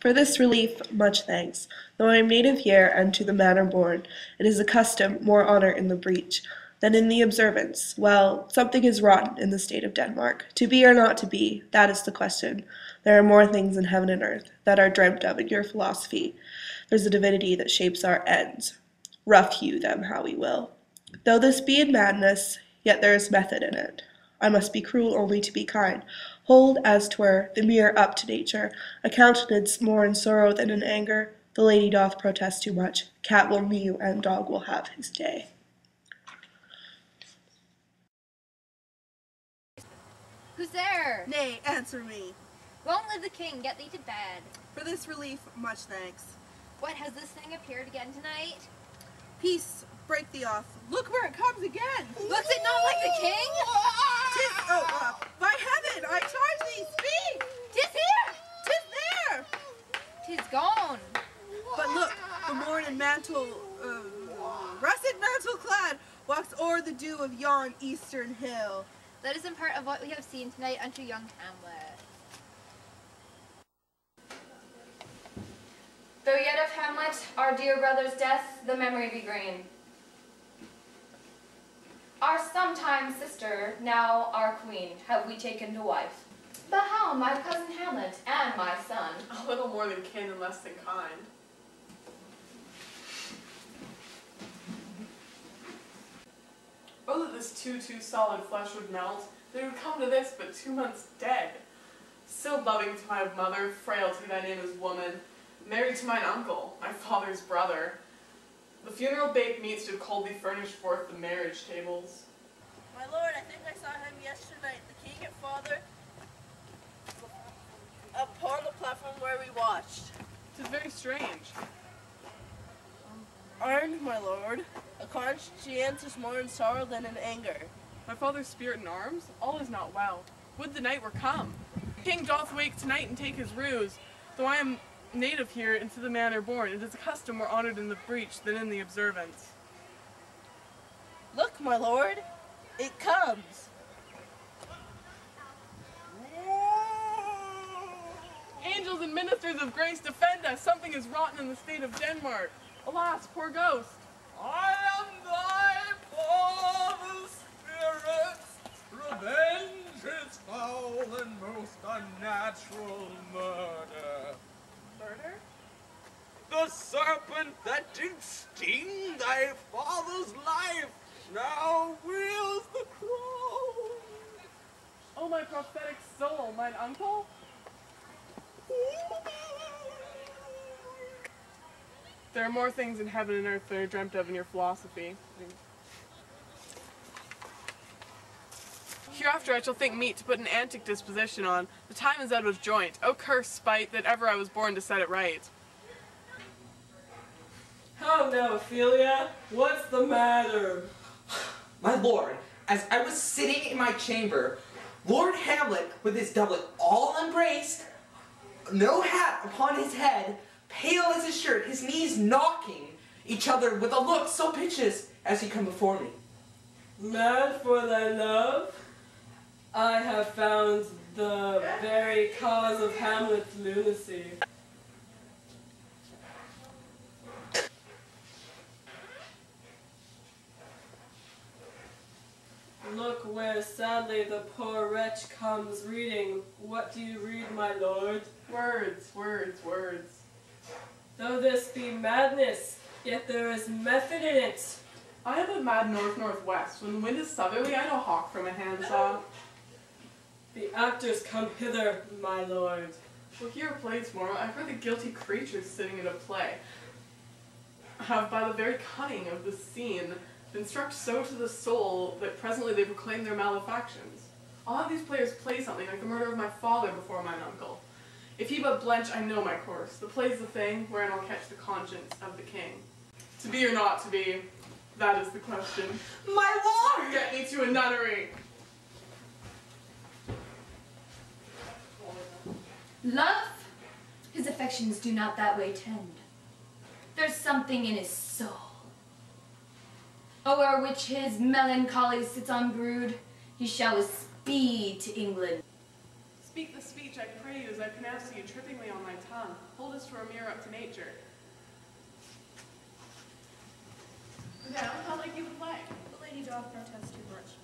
For this relief, much thanks. Though I am native here, and to the manner born, it is a custom more honor in the breach than in the observance. Well, something is rotten in the state of Denmark. To be or not to be, that is the question. There are more things in heaven and earth that are dreamt of in your philosophy. There's a divinity that shapes our ends. Rough hew them how we will. Though this be in madness, yet there is method in it. I must be cruel only to be kind. Hold, as 'twere, the mirror up to nature, a countenance more in sorrow than in anger. The lady doth protest too much. Cat will mew, and dog will have his day. Who's there? Nay, answer me. Long live the king, get thee to bed. For this relief, much thanks. What, has this thing appeared again tonight? Peace, break thee off. Look where it comes again. Looks it not like the king? By heaven, I charge thee, speak! 'Tis here! 'Tis there! 'Tis gone. But look, the morn in mantle, russet mantle clad, walks o'er the dew of yon eastern hill. Let us impart of what we have seen tonight unto young Hamlet. Though yet of Hamlet, our dear brother's death, the memory be green. Our sometime sister, now our queen, have we taken to wife. But how, my cousin Hamlet and my son? A little more than kin and less than kind. Oh, that this too solid flesh would melt, they would come to this but 2 months dead. Still loving to my mother, frailty thy name is woman, married to mine uncle, my father's brother. The funeral baked meats did coldly furnish forth the marriage tables. My lord, I think I saw him yesterday, the king and father, upon the platform where we watched. 'Tis very strange. Armed, my lord, a conscientious more in sorrow than in anger. My father's spirit in arms, all is not well. Would the night were come. King doth wake tonight and take his ruse. Though I am native here and to the manner born, it is a custom more honored in the breach than in the observance. Look, my lord, it comes. Angels and ministers of grace defend us. Something is rotten in the state of Denmark. Alas, poor ghost. I am thy father's spirit. Revenge is foul and most unnatural murder. Murder? The serpent that did sting thy father's life now wields the crown. Oh, my prophetic soul, mine uncle? There are more things in heaven and earth that are dreamt of in your philosophy. Hereafter I shall think meet to put an antic disposition on. The time is out of joint. O cursed spite, that ever I was born to set it right. How now, Ophelia? What's the matter? My lord, as I was sitting in my chamber, Lord Hamlet, with his doublet all embraced, no hat upon his head, pale as his shirt, his knees knocking each other with a look so piteous as he come before me. Mad for thy love? I have found the very cause of Hamlet's lunacy. Look where sadly the poor wretch comes reading. What do you read, my lord? Words, words, words. Though this be madness, yet there is method in it. I have a mad north-northwest. When the wind is southerly, I know hawk from a handsaw. The actors come hither, my lord. We'll hear a play tomorrow. I've heard the guilty creatures sitting in a play have, by the very cunning of the scene, been struck so to the soul that presently they proclaim their malefactions. I'll have these players play something like the murder of my father before mine uncle. If he but blench, I know my course. The play's the thing, wherein I'll catch the conscience of the king. To be or not to be, that is the question. My lord! Get me to a nunnery! Love? His affections do not that way tend. There's something in his soul, o'er which his melancholy sits on brood. He shall with speed to England. Speak the speech, I pray you, as I pronounce to you trippingly on my tongue. Hold us for a mirror up to nature. Now, how like you the play? The lady doth protest too much.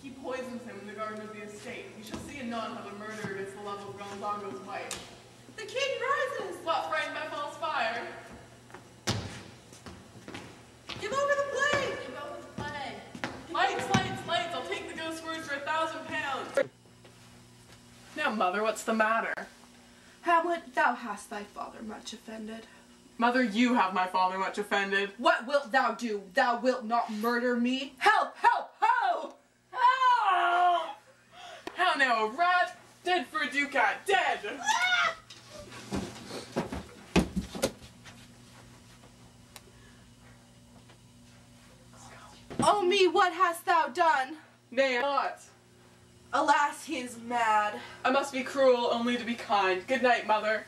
He poisons him in the garden of the estate. You shall see anon how the murderer gets the love of Gonzago's wife. The king rises! What, frightened by false fire? Give over the plague! Give over the plague. Lights, lights, lights! I'll take the ghost words for £1,000. Now, mother, what's the matter? Hamlet, thou hast thy father much offended. Mother, you have my father much offended. What wilt thou do? Thou wilt not murder me? Help! Help! Ho! Oh! How now, a rat? Dead for a ducat, dead! Oh me, what hast thou done? Nay, not. Alas, he is mad. I must be cruel only to be kind. Good night, mother.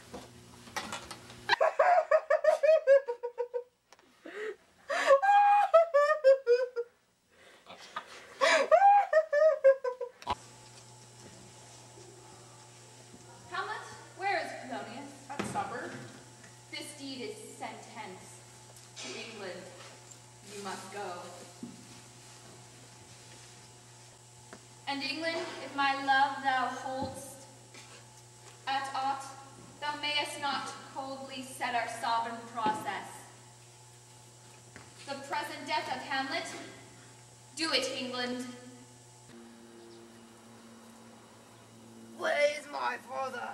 Hamlet, where is Polonius? At supper? This deed is sent hence. To England you must go. And England, if my love thou hold'st at aught, thou mayest not coldly set our sovereign process. The present death of Hamlet, do it, England. Where is my father?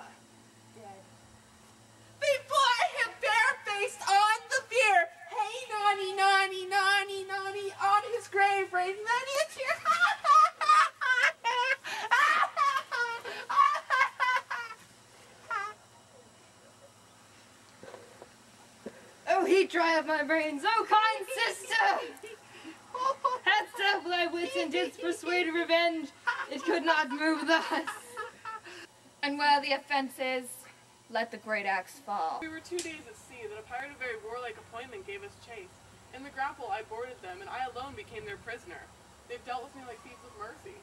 Before him barefaced on the bier. Hey, nonny, nonny, nonny, nonny, on his grave raised many a tear. Oh, heat dry of my brains, oh kind sister! Hadst thou thy wits and didst persuade revenge, it could not move thus. And where the offence is, let the great axe fall. We were 2 days at sea, that a pirate of very warlike appointment gave us chase. In the grapple I boarded them, and I alone became their prisoner. They've dealt with me like thieves of mercy.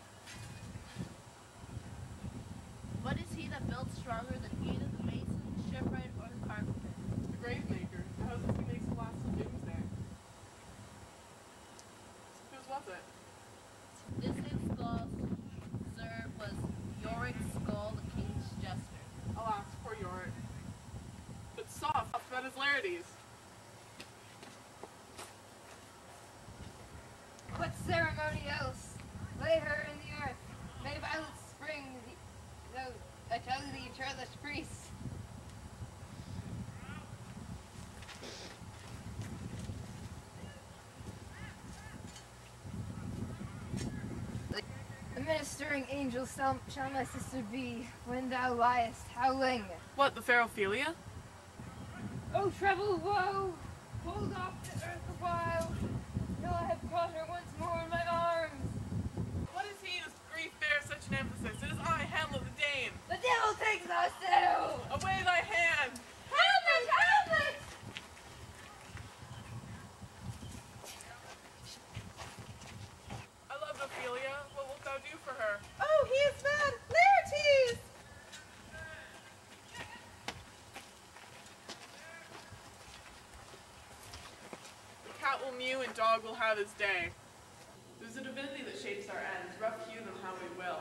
What is he that builds stronger than either the mason, shipwright, or the carpenter? The gravemaker. The houses he makes will last till doomsday. Whose was it? This his skull, sir, was Yorick's skull, the king's jester. Alas, poor Yorick. But soft about his larities. What ceremony else? Lay her in the earth. May violets spring, though I tell thee, churlish priest. A ministering angel shall my sister be when thou liest howling. What, the fair Ophelia? Oh, treble woe! Hold off the earth a while, till I have caught her once more in my arms. What is he whose grief bears such an emphasis? It is I, Hamlet the Dane. The devil takes thy saddle! Away thy hand! Hamlet! Hamlet! I loved Ophelia. What wilt thou do for her? Oh, he is mad! Laertes! The cat will mew and dog will have his day. There's a divinity that shapes our ends, rough hew them how we will.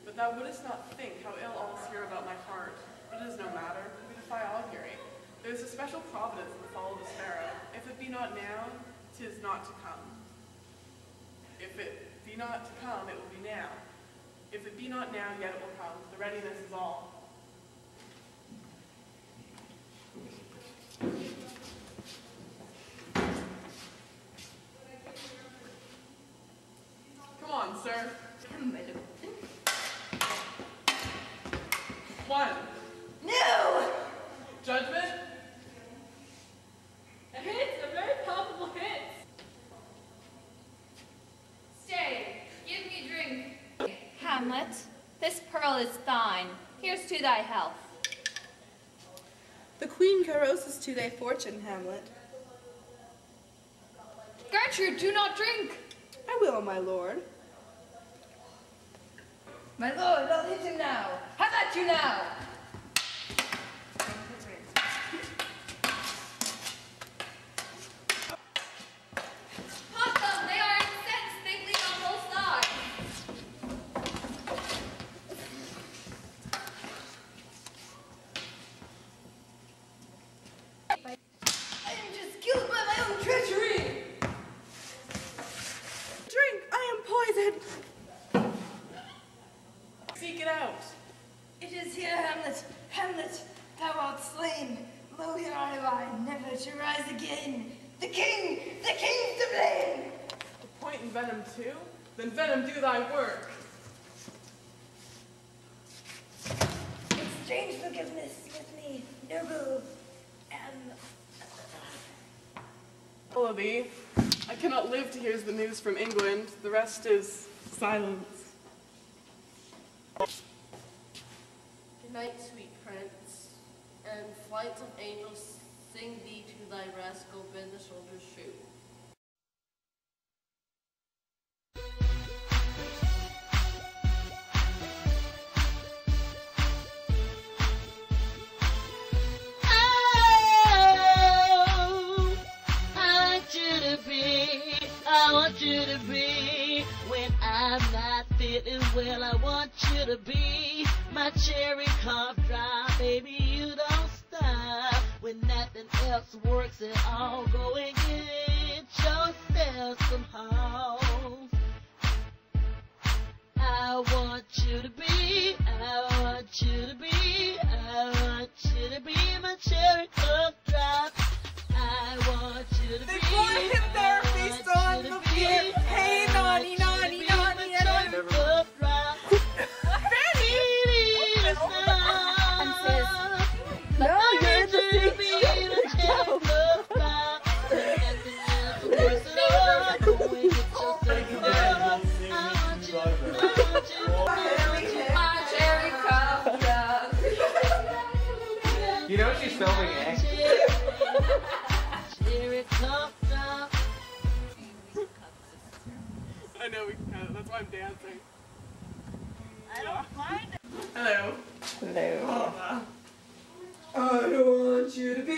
But thou wouldst not think how ill all's here about my heart. But it is no matter, we defy augury. There is a special providence in the fall of the sparrow. If it be not now, 'tis not to come. If it be not to come, it will be now. If it be not now, yet it will come. The readiness is all. Come on, sir. One. No! Judgment? A hit! A very palpable hit! Stay, give me drink. Hamlet, this pearl is thine. Here's to thy health. The queen carosses to thy fortune, Hamlet. Gertrude, do not drink. I will, my lord. My lord, I'll hit him now. How about you now? Awesome! They are incensed. They bleed on both sides. I am just killed by my own treachery. Drink, I am poisoned. Seek it out. It is here, Hamlet. Hamlet, thou art slain. Lo, here am I, never to rise again. The king's to blame. The point in venom too? Then venom do thy work. Exchange forgiveness with me, noble and... Follow thee. I cannot live to hear the news from England. The rest is silence. Good night, sweet prince, and flights of angels sing thee to thy rest, go bend the shoulders shoot. I want you to be when I'm not feeling well. I want you to be my cherry cough drop, baby. You don't stop when nothing else works at all. Go and get yourself some hoes. I want you to be, I want you to be, I want you to be my cherry cough drop. I want you to be. They brought him there based on the fear. Hey, naughty, naughty, naughty, naughty. No, you're in the secret. My cherry cough drop. You know she's filming it. I know we can cut it. That's why I'm dancing. I don't mind it. Hello. Hello. Hola. I don't want you to be